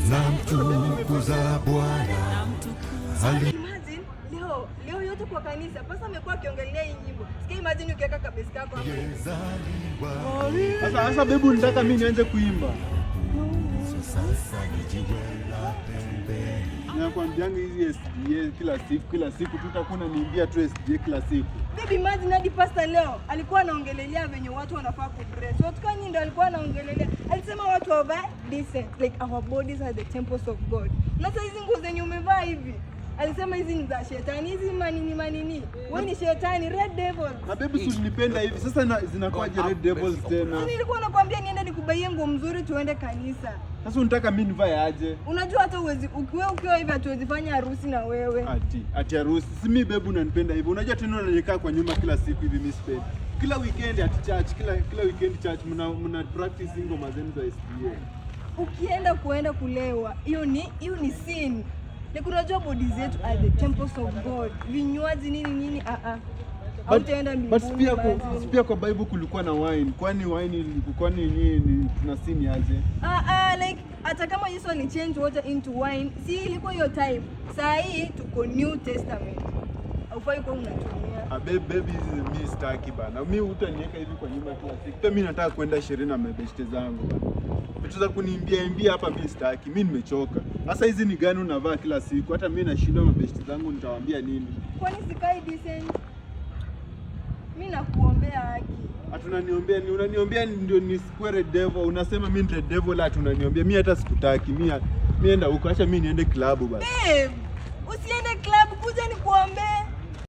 namtukuza Bwana. Imagine leo yote kwa kanisa pasa amekuwa akiongelea hii nyimbo. Sikia, imagine ukiweka kabisa kako hapo. Sasa bebu nataka mimi nianze kuimba. Sasa nijiwela pembeni. Nakwambianga hizi SDA kila siku tutakuwa niimbia tu SDA kila siku. Baby, imagine hadi pastor leo alikuwa anaongelelea venye watu wanafaa kudress. Watu kani ndio alikuwa anaongelelea. Alisema watu wavae decent, like our bodies are the temples of God. Na sasa hizi nguo zenye umevaa hivi, alisema hizi ni za shetani, hizi manini. Wewe ni shetani, red devil. Na baby si unipenda hivi. Sasa zinakuwaje red devils tena? Nilikuwa nakwambia niende nikubaie nguo mzuri tuende kanisa. Sasa unataka mimi nivae aje? Unajua hata ukiwa hivi hatuwezi fanya harusi na wewe. Ati harusi. Si mimi bebu unanipenda hivi. Unajua tena unanikaa kwa nyuma kila siku hivi mimi sipendi. Kila weekend at church, kila weekend church mna practice ngoma zenu za SDA. Ukienda kulewa, hiyo ni sin. Ni kunajua body zetu are the temples of God. Vinywaji nini hautaenda mbinguni. But pia kwa Bible kulikuwa na wine. Kwani wine ilikuwa ni tuna sin aje? Like hata kama Yesu alichange water into wine, si ilikuwa hiyo time. Saa hii tuko New Testament. Haufai kwa unatumia. Baby mimi sitaki bana. Mimi utaniweka hivi kwa nyumba kila siku. Pia mimi nataka kwenda sherehe na mabeshte zangu bana. Unataka kuniimbia hapa, mimi sitaki. Mimi nimechoka. Sasa hizi ni gani unavaa kila siku? Hata mimi nashinda mabeshte zangu nitawaambia nini? Kwani sikai decent? Mimi nakuombea haki. Hatunaniombea ni unaniombea ndio ni square red devil. Unasema mimi ni red devil, la tunaniombea. Mimi hata sikutaki. Mimi enda huko, acha mimi niende klabu bana. Babe.